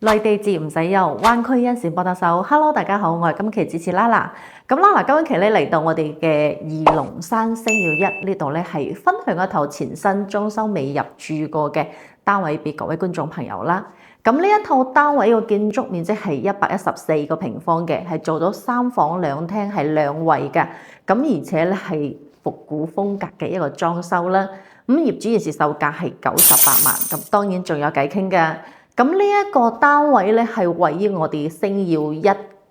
內地自唔使憂，灣區因線幫得手。Hello，大家好，我係今期主持 Lala。咁 Lala 今期咧嚟到我哋嘅二龍山星耀一呢度咧，係分享一套全新裝修未入住過嘅單位俾各位觀眾朋友啦。咁呢一套單位嘅建築面積係114個平方嘅，係做咗3房2廳，係2衛嘅。咁而且咧係復古風格嘅一個裝修啦。咁業主現時售價係98萬，咁當然仲有偈傾嘅。咁呢一個單位咧係位於我哋星耀一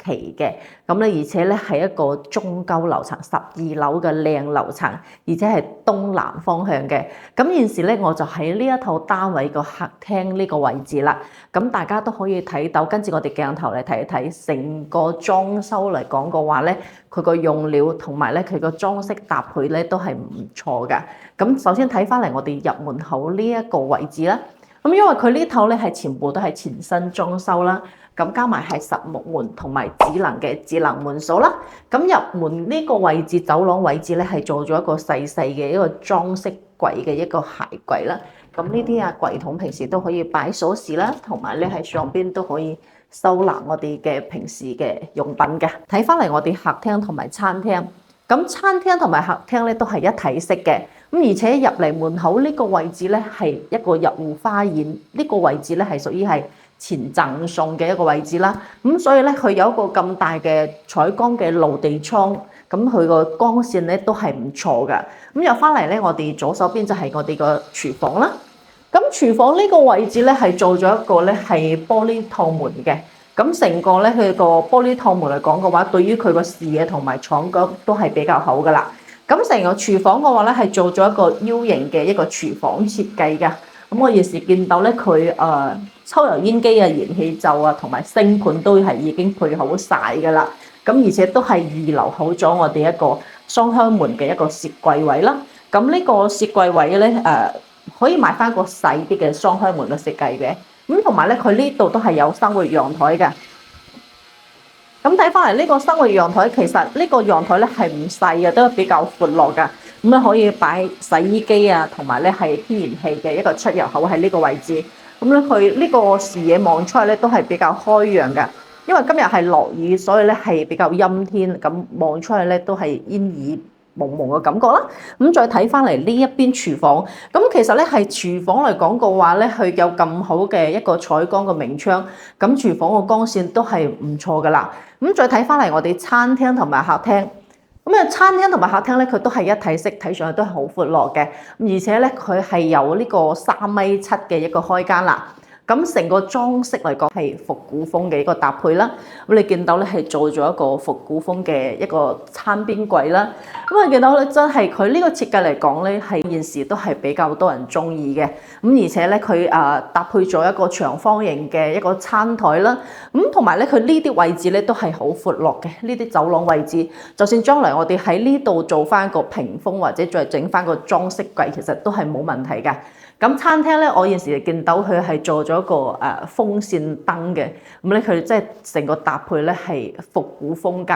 期嘅，咁咧而且咧係一個中高樓層12樓嘅靚樓層，而且係東南方向嘅。咁現時咧我就喺呢一套單位個客廳呢個位置啦。咁大家都可以睇到，跟住我哋鏡頭嚟睇一睇，成個裝修嚟講嘅話咧，佢個用料同埋咧佢個裝飾搭配咧都係唔錯嘅。咁首先睇翻嚟我哋入門口呢一個位置啦。咁因為佢呢套咧係全部都係全新裝修啦，咁加埋係實木門同埋智能門鎖啦。咁入門呢個位置走廊位置咧係做咗一個細細嘅一個裝飾櫃嘅一個鞋櫃啦。咁呢啲櫃筒平時都可以擺鎖匙啦，同埋咧喺上邊都可以收納我哋嘅平時嘅用品嘅。睇翻嚟我哋客廳同埋餐廳，咁餐廳同埋客廳咧都係一體式嘅。咁而且入嚟門口呢個位置咧係一個入戶花園，呢個位置咧係屬於係前贈送嘅一個位置啦。咁所以咧佢有一個咁大嘅採光嘅露地窗，咁佢個光線咧都係唔錯㗎。咁入翻嚟咧，我哋左手邊就係我哋個廚房啦。咁廚房呢個位置咧係做咗一個咧係玻璃套門嘅。咁成個咧佢個玻璃套門嚟講嘅話，對於佢個視野同埋敞角都係比較好㗎啦。咁成個廚房嘅話咧，係做咗一個 U 型嘅一個廚房設計嘅。咁我現時見到咧，佢抽油煙機啊、燃氣袖啊，同埋星盤都係已經配好晒㗎啦。咁而且都係預留好咗我哋一個雙開門嘅一個雪櫃位啦。咁呢個雪櫃位咧可以買翻個細啲嘅雙開門嘅設計嘅。咁同埋咧，佢呢度都係有生活陽台嘅。咁睇翻嚟呢個生活陽台，其實呢個陽台咧係唔細嘅，都係比較闊落㗎。咁咧可以擺洗衣機啊，同埋咧係天然氣嘅一個出入口喺呢個位置。咁咧佢呢個視野望出去咧都係比較開揚㗎。因為今日係落雨，所以咧係比較陰天，咁望出去咧都係煙雨蒙蒙嘅感覺啦。咁再睇翻嚟呢一邊廚房，咁其實咧係廚房嚟講嘅話咧，佢有咁好嘅一個採光嘅明窗，咁廚房嘅光線都係唔錯噶啦。咁再睇翻嚟我哋餐廳同埋客廳，咁餐廳同埋客廳咧佢都係一體式，睇上去都係好闊落嘅，而且咧佢係有呢個3.7米嘅一個開間啦。咁成個裝飾嚟講係復古風嘅一個搭配啦。咁你見到咧係做咗一個復古風嘅一個餐邊櫃啦。咁你見到咧真係佢呢個設計嚟講咧係現時都係比較多人中意嘅。咁而且咧佢搭配咗一個長方形嘅一個餐台啦。咁同埋咧佢呢啲位置咧都係好闊落嘅。呢啲走廊位置，就算將來我哋喺呢度做翻個屏風或者再整翻個裝飾櫃，其實都係冇問題嘅。咁餐廳咧，我現時見到佢係做咗個風扇燈嘅，咁咧佢即係成個搭配咧係復古風格，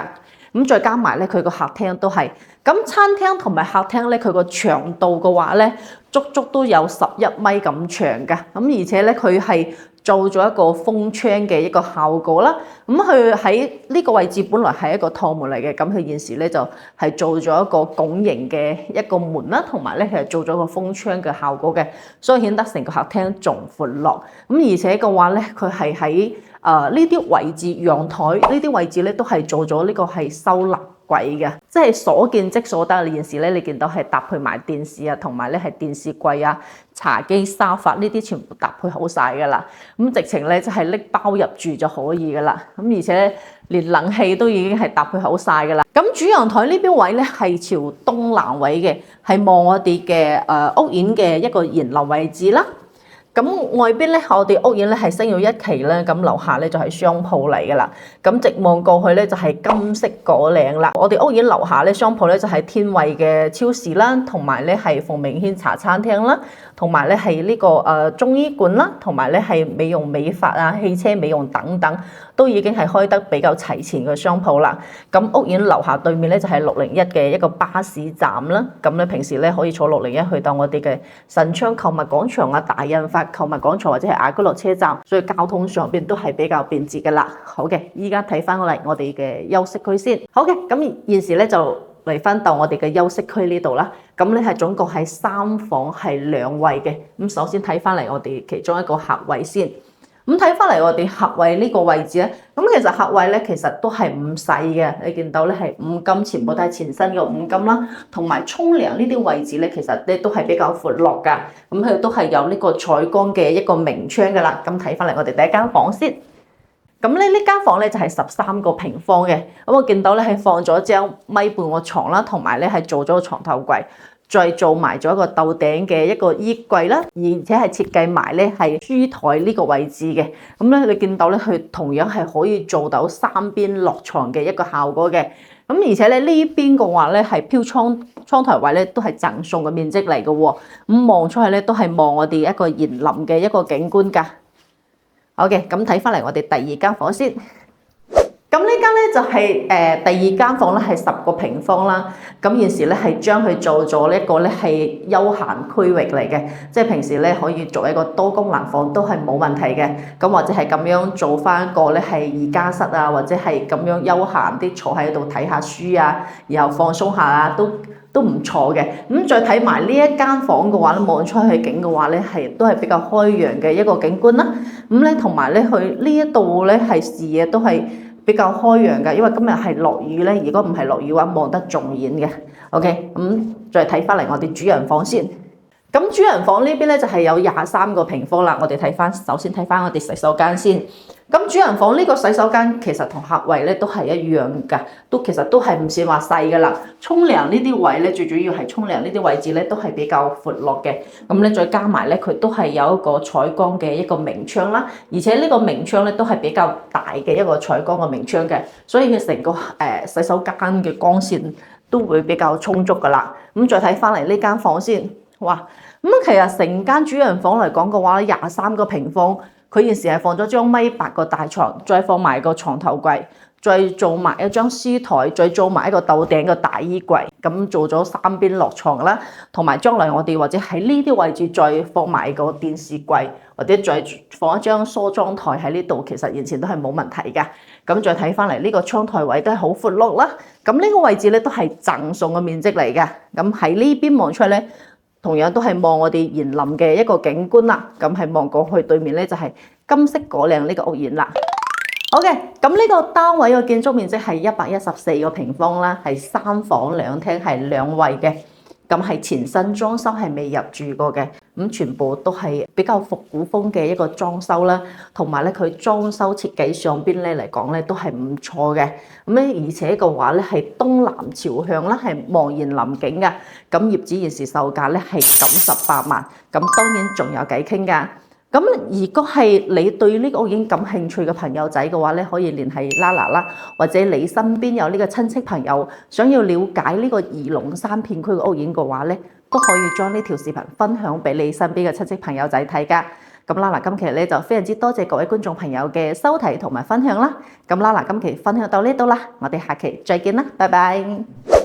咁再加埋咧佢個客廳都係，咁餐廳同埋客廳咧佢個長度嘅話咧，足足都有11米咁長嘅，咁而且咧佢係做咗一個封窗嘅一個效果啦。咁佢喺呢個位置本來係一個套門嚟嘅，咁佢現時咧就係做咗一個拱形嘅一個門啦，同埋咧佢係做咗個封窗嘅效果嘅，所以顯得成個客廳仲闊落。咁而且嘅話咧，佢係喺呢啲位置陽台呢啲位置咧都係做咗呢個係收納櫃嘅，即係所見即所得。現時咧你見到係搭配埋電視啊，同埋咧係電視櫃啊、茶几、沙發呢啲全部搭配好晒㗎啦。咁直情咧就係拎包入住就可以㗎啦。咁而且連冷氣都已經係搭配好晒㗎啦。咁主陽台呢邊位咧係朝東南位嘅，係望我哋嘅屋苑嘅一個檐樓位置啦。咁外邊咧，我哋屋苑咧係星耀一期咧，咁樓下咧就係商鋪嚟噶啦。咁直望過去咧就係金色果嶺啦。我哋屋苑樓下咧商鋪咧就係天惠嘅超市啦，同埋咧係鳳鳴軒茶餐廳啦，同埋咧係呢個中醫館啦，同埋咧係美容美髮啊、汽車美容等等，都已經係開得比較齊全嘅商鋪啦。咁屋苑樓下對面咧就係601嘅一個巴士站啦。咁咧平時咧可以坐601去到我哋嘅神昌購物廣場啊、大印發購物廣場或者係亞居樂車站，所以交通上邊都係比較便捷嘅啦。好嘅，依家睇翻嚟我哋嘅休息區先。好嘅，咁現時咧就嚟翻到我哋嘅休息區呢度啦。咁咧係總共係3房係2衛嘅。咁首先睇翻嚟我哋其中一個客位先。咁睇翻嚟我哋客位呢個位置咧，咁其實客位咧其實都係唔細嘅。你見到咧係五金，全部都係全新嘅五金啦，同埋沖涼呢啲位置咧，其實咧都係比較闊落噶。咁佢都係有呢個採光嘅一個明窗噶啦。咁睇翻嚟我哋第一間房先。咁咧呢間房咧就係13個平方嘅。咁我見到咧係放咗張米半個床啦，同埋咧係做咗個床頭櫃。再做埋咗一個斗頂嘅一個衣櫃啦，而且係設計埋咧係書台呢個位置嘅。咁咧你見到咧佢同樣係可以做到3邊落床嘅一個效果嘅。咁而且咧呢邊嘅話咧係飄窗台位咧都係贈送嘅面積嚟嘅喎。咁望出去咧都係望我哋一個園林嘅一個景觀㗎。好嘅，咁睇翻嚟我哋第二間房先。咁呢間咧就係第二間房咧係10個平方啦。咁現時咧係將佢做咗一個咧係休閒區域嚟嘅，即係平時咧可以做一個多功能房都係冇問題嘅。咁或者係咁樣做翻一個咧係瑜伽室啊，或者係咁樣休閒啲坐喺度睇下書啊，然後放鬆下啊，都唔錯嘅。咁再睇埋呢一間房嘅話咧，望出去景嘅話咧都係比較開揚嘅一個景觀啦。咁咧同埋咧佢呢一度咧係視野都係比較開揚嘅，因為今日係落雨咧，如果唔係落雨嘅話，望得仲遠嘅。OK，咁再睇翻嚟我哋主人房先。咁主人房呢邊咧就係有23個平方啦。我哋首先睇翻我哋洗手間先。咁主人房呢個洗手間其實同客位咧都係一樣㗎，其實都係唔算話細㗎啦。沖涼呢啲位咧，最主要係沖涼呢啲位置咧都係比較闊落嘅。咁咧再加埋咧，佢都係有一個採光嘅一個明窗啦，而且呢個明窗咧都係比較大嘅一個採光嘅明窗嘅，所以佢成個洗手間嘅光線都會比較充足㗎啦。咁再睇翻嚟呢間房先，哇！咁其實成間主人房嚟講嘅話咧，23個平方。佢現時係放咗張1.8米個大床，再放埋個床頭櫃，再做埋一張書台，再做埋一個斗頂嘅大衣櫃，咁做咗3邊落床啦。同埋將來我哋或者喺呢啲位置再放埋個電視櫃，或者再放一張梳妝台喺呢度，其實完全都係冇問題嘅。咁再睇翻嚟呢個窗台位都係好闊落啦。咁呢個位置咧都係贈送嘅面積嚟嘅。咁喺呢邊望出去咧，同樣都係望我哋園林嘅一個景觀啦。咁係望過去對面咧就係金色果嶺呢個屋苑啦。好嘅，咁呢個單位嘅建築面積係114個平方啦，係3房2廳，係2衛嘅。咁係全新裝修，係未入住過嘅。咁全部都係比較復古風嘅一個裝修啦，同埋咧佢裝修設計上邊咧嚟講咧都係唔錯嘅。咁咧而且嘅話咧係東南朝向啦，係望園林景嘅。咁業主現時售價咧係98萬，咁當然仲有偈傾㗎。咁如果係你對呢個屋苑感興趣嘅朋友仔嘅話咧，可以聯繫 Lala 啦，或者你身邊有呢個親戚朋友想要了解呢個宜龍山片區嘅屋苑嘅話咧，都可以將呢條視頻分享俾你身邊嘅親戚朋友仔睇㗎。咁 Lala 今期咧就非常之多謝各位觀眾朋友嘅收睇同埋分享啦。咁 Lala 今期分享到呢度啦，我哋下期再見啦，拜拜。